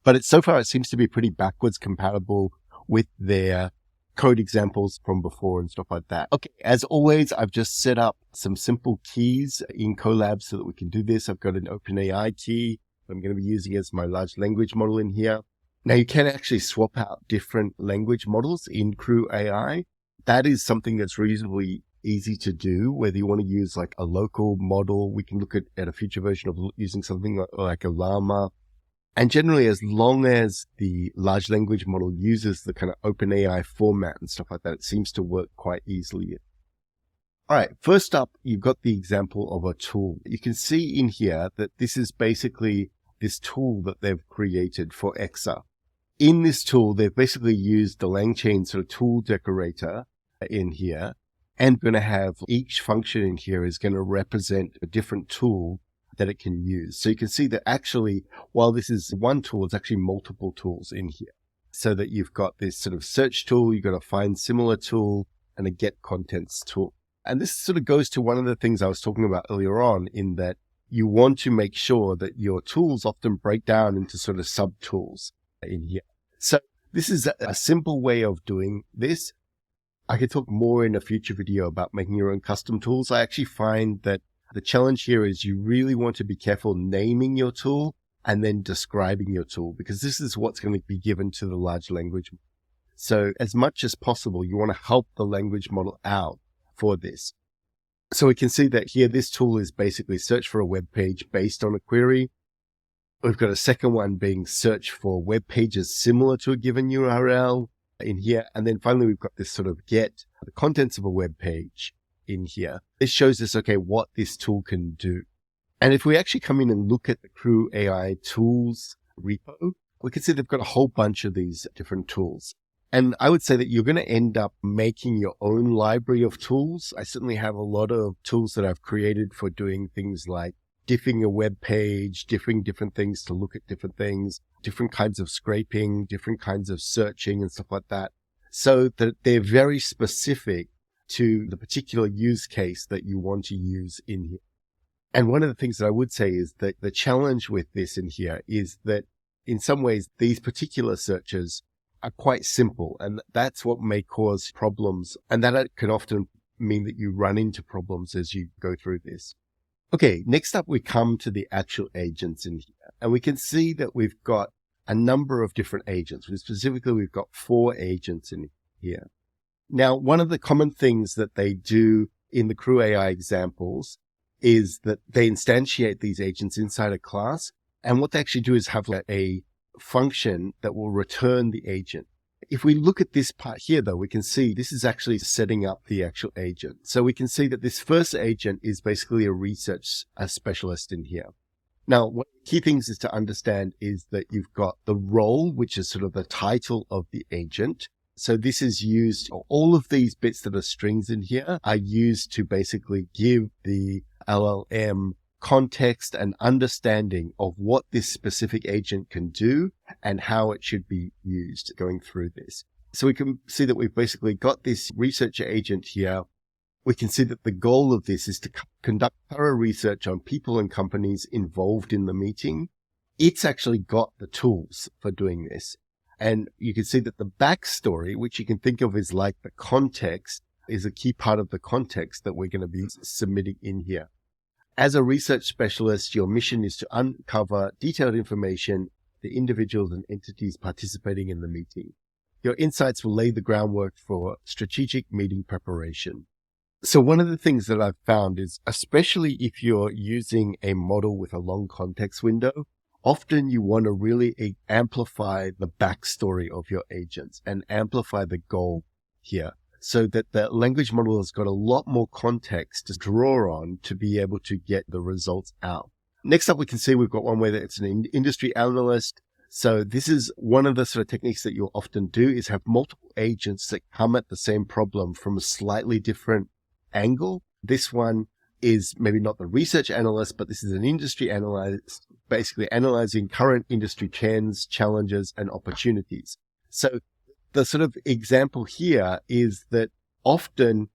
but so far it seems to be pretty backwards compatible with their code examples from before and stuff like that. Okay, as always, I've just set up some simple keys in Colab so that we can do this. I've got an OpenAI key I'm going to be using as my large language model in here. Now, you can actually swap out different language models in CrewAI. That is something that's reasonably easy to do, whether you want to use like a local model. We can look at a future version of using something like a llama. And generally, as long as the large language model uses the kind of OpenAI format and stuff like that, it seems to work quite easily. All right, first up, you've got the example of a tool. You can see in here that this is basically this tool that they've created for EXA. In this tool, they've basically used the LangChain sort of tool decorator in here, and going to have each function in here is going to represent a different tool that it can use. So you can see that actually, while this is one tool, it's actually multiple tools in here. So that you've got this sort of search tool, you've got a find similar tool, and a get contents tool. And this sort of goes to one of the things I was talking about earlier on, in that you want to make sure that your tools often break down into sort of sub-tools in here. So this is a simple way of doing this. I could talk more in a future video about making your own custom tools. I actually find that the challenge here is you really want to be careful naming your tool and then describing your tool, because this is what's going to be given to the large language model. So as much as possible, you want to help the language model out for this. So we can see that here, this tool is basically search for a web page based on a query. We've got a second one being search for web pages similar to a given URL in here. And then finally, we've got this sort of get the contents of a web page in here. This shows us, okay, what this tool can do. And if we actually come in and look at the CrewAI tools repo, we can see they've got a whole bunch of these different tools. And I would say that you're going to end up making your own library of tools. I certainly have a lot of tools that I've created for doing things like diffing a web page, differing different things to look at different things, different kinds of scraping, different kinds of searching and stuff like that, so that they're very specific to the particular use case that you want to use in here. And one of the things that I would say is that the challenge with this in here is that in some ways, these particular searches are quite simple, and that's what may cause problems. And that can often mean that you run into problems as you go through this. Okay, next up, we come to the actual agents in here, and we can see that we've got a number of different agents. Specifically, we've got 4 agents in here. Now, one of the common things that they do in the CrewAI examples is that they instantiate these agents inside a class. And what they actually do is have a function that will return the agent. If we look at this part here, though, we can see this is actually setting up the actual agent. So we can see that this first agent is basically a research specialist in here. Now, one of the key things is to understand is that you've got the role, which is sort of the title of the agent. So this is used, all of these bits that are strings in here are used to basically give the LLM context and understanding of what this specific agent can do and how it should be used going through this. So we can see that we've basically got this researcher agent here. We can see that the goal of this is to conduct thorough research on people and companies involved in the meeting. It's actually got the tools for doing this. And you can see that the backstory, which you can think of as like the context, is a key part of the context that we're going to be submitting in here. As a research specialist, your mission is to uncover detailed information, the individuals and entities participating in the meeting. Your insights will lay the groundwork for strategic meeting preparation. So one of the things that I've found is, especially if you're using a model with a long context window, often you want to really amplify the backstory of your agents and amplify the goal here, so that the language model has got a lot more context to draw on to be able to get the results out. Next up, we can see we've got one way that it's an industry analyst. So this is one of the sort of techniques that you'll often do, is have multiple agents that come at the same problem from a slightly different angle. This one is maybe not the research analyst, but this is an industry analyst, basically analyzing current industry trends, challenges, and opportunities. So the sort of example here is that often,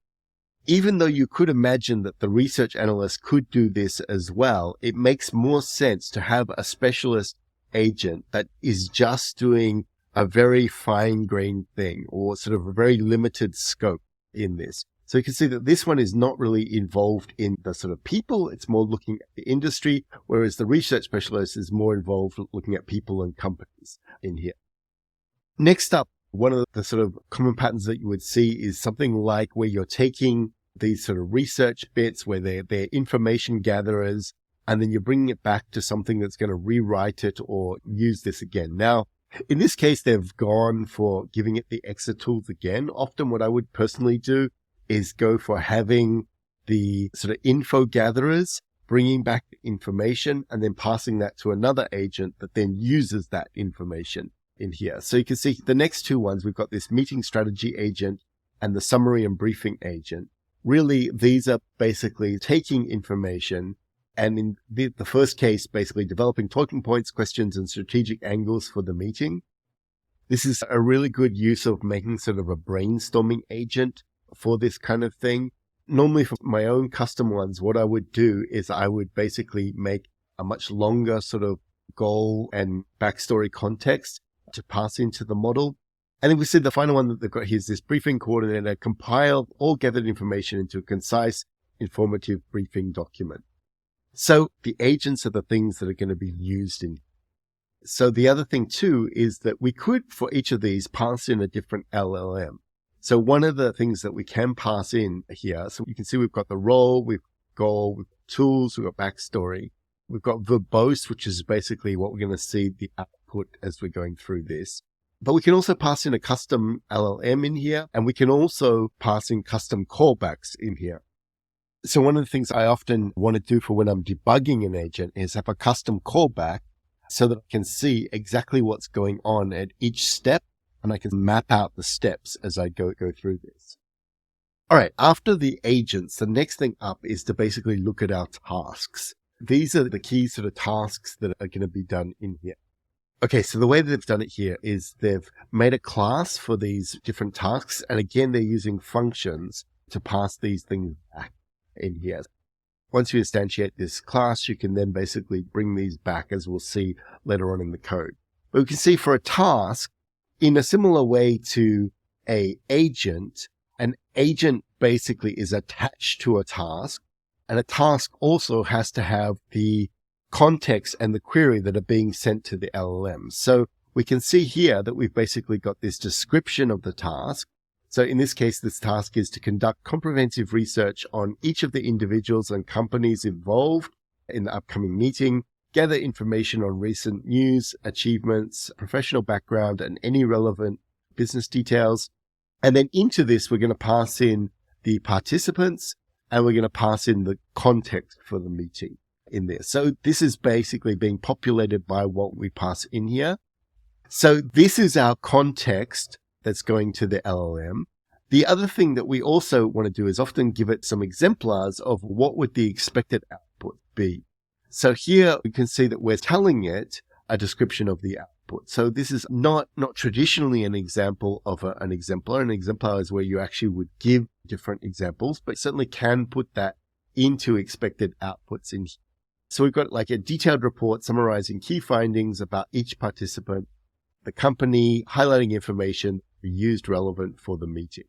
even though you could imagine that the research analyst could do this as well, it makes more sense to have a specialist agent that is just doing a very fine-grained thing, or sort of a very limited scope in this. So you can see that this one is not really involved in the sort of people. It's more looking at the industry, whereas the research specialist is more involved looking at people and companies in here. Next up, one of the sort of common patterns that you would see is something like where you're taking these sort of research bits where they're information gatherers, and then you're bringing it back to something that's going to rewrite it or use this again. Now, in this case, they've gone for giving it the extra tools again. Often what I would personally do is go for having the sort of info gatherers bringing back the information and then passing that to another agent that then uses that information in here. So you can see the next two ones, we've got this meeting strategy agent and the summary and briefing agent. Really, these are basically taking information and in the first case, basically developing talking points, questions, and strategic angles for the meeting. This is a really good use of making sort of a brainstorming agent for this kind of thing. Normally for my own custom ones, what I would do is I would basically make a much longer sort of goal and backstory context to pass into the model. And then we see the final one that they've got here is this briefing coordinator, compile all gathered information into a concise, informative briefing document. So the agents are the things that are going to be used in. So the other thing too is that we could, for each of these, pass in a different LLM. So one of the things that we can pass in here, so you can see we've got the role, we've got goal, we've got tools, we've got backstory, we've got verbose, which is basically what we're going to see the output as we're going through this. But we can also pass in a custom LLM in here, and we can also pass in custom callbacks in here. So one of the things I often want to do for when I'm debugging an agent is have a custom callback so that I can see exactly what's going on at each step, and I can map out the steps as I go through this. All right, after the agents, the next thing up is to basically look at our tasks. These are the key sort of tasks that are going to be done in here. Okay, so the way that they've done it here is they've made a class for these different tasks, and again, they're using functions to pass these things back in here. Once you instantiate this class, you can then basically bring these back, as we'll see later on in the code. But we can see for a task, in a similar way to an agent basically is attached to a task, and a task also has to have the context and the query that are being sent to the LLM. So we can see here that we've basically got this description of the task. So in this case, this task is to conduct comprehensive research on each of the individuals and companies involved in the upcoming meeting, gather information on recent news, achievements, professional background, and any relevant business details. And then into this, we're going to pass in the participants and we're going to pass in the context for the meeting in there. So this is basically being populated by what we pass in here. So this is our context that's going to the LLM. The other thing that we also want to do is often give it some exemplars of what would the expected output be. So here we can see that we're telling it a description of the output. So this is not traditionally an example of an exemplar. An exemplar is where you actually would give different examples, but certainly can put that into expected outputs in. So we've got like a detailed report summarizing key findings about each participant, the company, highlighting information used relevant for the meeting.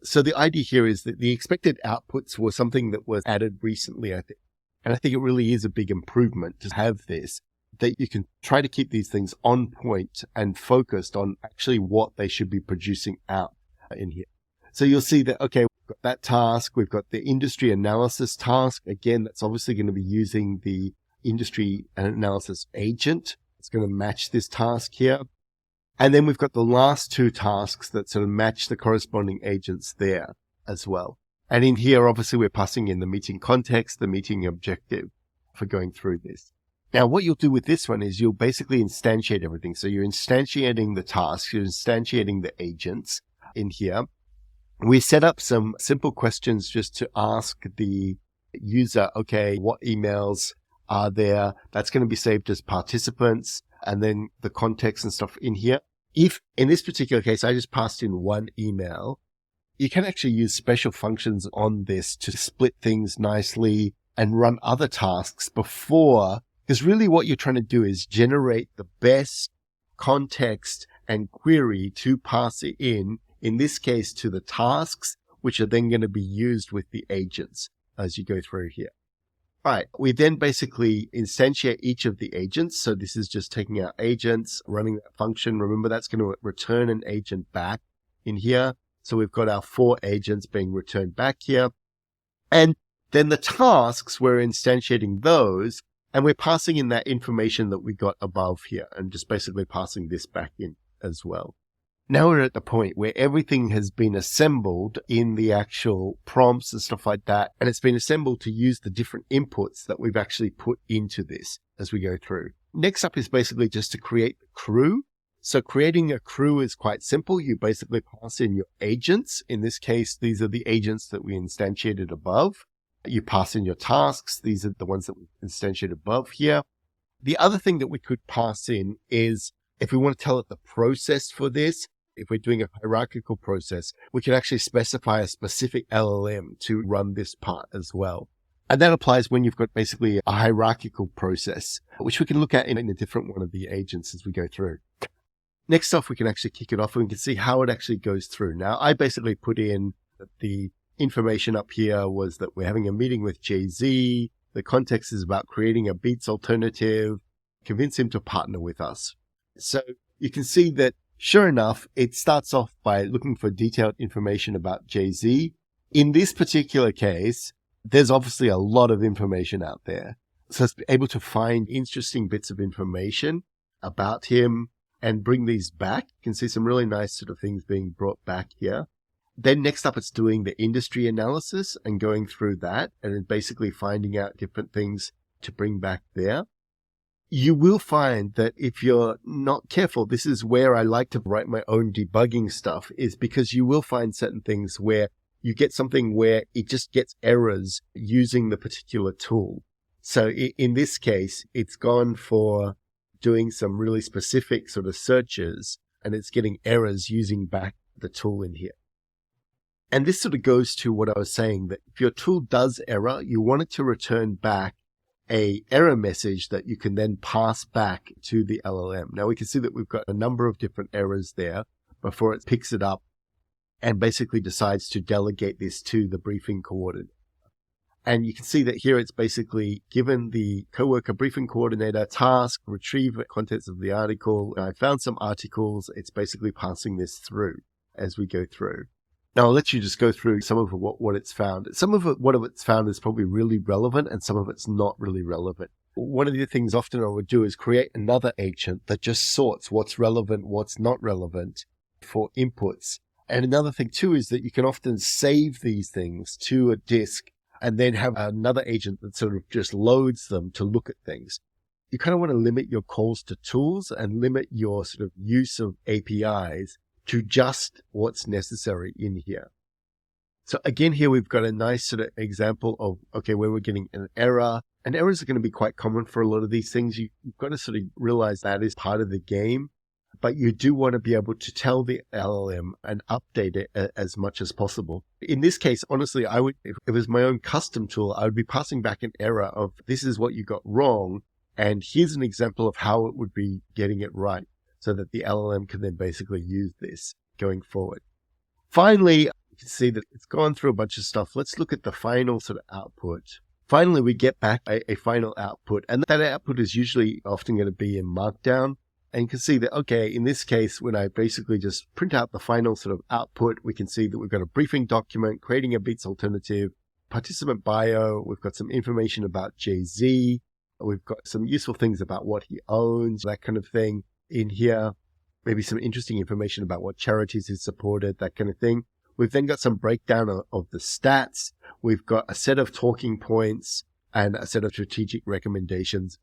So the idea here is that the expected outputs were something that was added recently, I think. And I think it really is a big improvement to have this, that you can try to keep these things on point and focused on actually what they should be producing out in here. So you'll see that, okay, we've got that task. We've got the industry analysis task. Again, that's obviously going to be using the industry analysis agent. It's going to match this task here. And then we've got the last two tasks that sort of match the corresponding agents there as well. And in here, obviously, we're passing in the meeting context, the meeting objective for going through this. Now, what you'll do with this one is you'll basically instantiate everything. So you're instantiating the tasks, you're instantiating the agents in here. We set up some simple questions just to ask the user, okay, what emails are there? That's going to be saved as participants, and then the context and stuff in here. If in this particular case, I just passed in one email, you can actually use special functions on this to split things nicely and run other tasks before, because really what you're trying to do is generate the best context and query to pass it in this case to the tasks, which are then going to be used with the agents as you go through here. All right, we then basically instantiate each of the agents. So this is just taking out agents, running that function. Remember, that's going to return an agent back in here. So we've got our 4 agents being returned back here. And then the tasks, we're instantiating those, and we're passing in that information that we got above here, and just basically passing this back in as well. Now we're at the point where everything has been assembled in the actual prompts and stuff like that, and it's been assembled to use the different inputs that we've actually put into this as we go through. Next up is basically just to create the crew. So creating a crew is quite simple. You basically pass in your agents. In this case, these are the agents that we instantiated above. You pass in your tasks. These are the ones that we instantiated above here. The other thing that we could pass in is if we want to tell it the process for this, if we're doing a hierarchical process, we can actually specify a specific LLM to run this part as well. And that applies when you've got basically a hierarchical process, which we can look at in a different one of the agents as we go through. Next off, we can actually kick it off and we can see how it actually goes through. Now, I basically put in the information up here was that we're having a meeting with Jay-Z. The context is about creating a beats alternative, convince him to partner with us. So you can see that sure enough, it starts off by looking for detailed information about Jay-Z. In this particular case, there's obviously a lot of information out there. So it's able to find interesting bits of information about him and bring these back. You can see some really nice sort of things being brought back here. Then next up, it's doing the industry analysis and going through that and basically finding out different things to bring back there. You will find that if you're not careful, this is where I like to write my own debugging stuff, is because you will find certain things where you get something where it just gets errors using the particular tool. So in this case, it's gone for doing some really specific sort of searches and it's getting errors using back the tool in here. And this sort of goes to what I was saying, that if your tool does error, you want it to return back a error message that you can then pass back to the LLM. Now we can see that we've got a number of different errors there before it picks it up and basically decides to delegate this to the briefing coordinator. And you can see that here it's basically given the coworker briefing coordinator task, retrieve the contents of the article. I found some articles. It's basically passing this through as we go through. Now, I'll let you just go through some of what it's found. Some of what it's found is probably really relevant and some of it's not really relevant. One of the things often I would do is create another agent that just sorts what's relevant, what's not relevant for inputs. And another thing too is that you can often save these things to a disk and then have another agent that sort of just loads them to look at things. You kind of want to limit your calls to tools and limit your sort of use of APIs to just what's necessary in here. So again, here we've got a nice sort of example of, okay, where we're getting an error. And errors are going to be quite common for a lot of these things. You've got to sort of realize that is part of the game, but you do want to be able to tell the LLM and update it as much as possible. In this case, honestly, I would, if it was my own custom tool, I would be passing back an error of this is what you got wrong. And here's an example of how it would be getting it right, so that the LLM can then basically use this going forward. Finally, you can see that it's gone through a bunch of stuff. Let's look at the final sort of output. Finally, we get back a final output, and that output is usually often going to be in Markdown. And you can see that, okay, in this case, when I basically just print out the final sort of output, we can see that we've got a briefing document, creating a beats alternative, participant bio, we've got some information about Jay-Z, we've got some useful things about what he owns, that kind of thing in here, maybe some interesting information about what charities he's supported, that kind of thing. We've then got some breakdown of the stats. We've got a set of talking points and a set of strategic recommendations.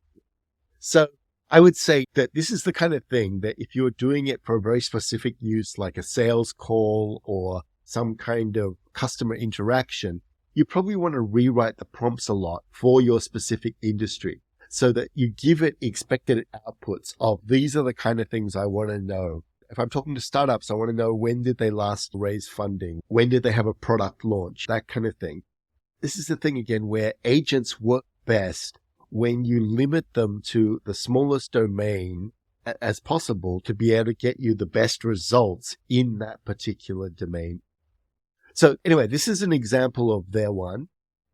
So I would say that this is the kind of thing that if you're doing it for a very specific use, like a sales call or some kind of customer interaction, you probably want to rewrite the prompts a lot for your specific industry, so that you give it expected outputs of these are the kind of things I want to know. If I'm talking to startups, I want to know when did they last raise funding? When did they have a product launch? That kind of thing. This is the thing again where agents work best when you limit them to the smallest domain as possible to be able to get you the best results in that particular domain. So anyway, this is an example of their one.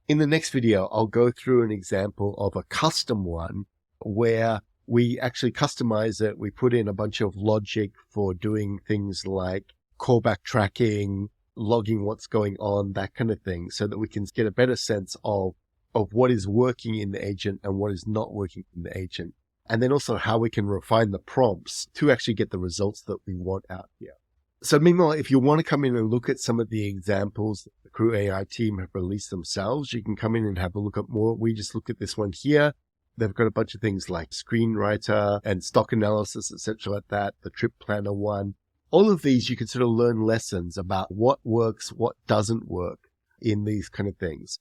In the next video, I'll go through an example of a custom one where we actually customize it. We put in a bunch of logic for doing things like callback tracking, logging what's going on, that kind of thing, so that we can get a better sense of what is working in the agent and what is not working in the agent. And then also how we can refine the prompts to actually get the results that we want out here. So meanwhile, if you want to come in and look at some of the examples that the CrewAI team have released themselves, you can come in and have a look at more. We just looked at this one here. They've got a bunch of things like screenwriter and stock analysis, etc. like that, the trip planner one. All of these, you can sort of learn lessons about what works, what doesn't work in these kind of things.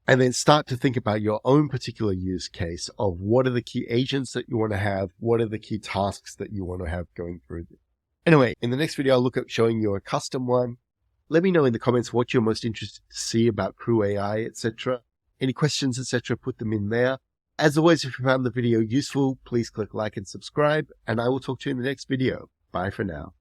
And then start to think about your own particular use case of what are the key agents that you want to have, what are the key tasks that you want to have going through this. Anyway, in the next video, I'll look at showing you a custom one. Let me know in the comments what you're most interested to see about CrewAI, etc. Any questions, etc., put them in there. As always, if you found the video useful, please click like and subscribe, and I will talk to you in the next video. Bye for now.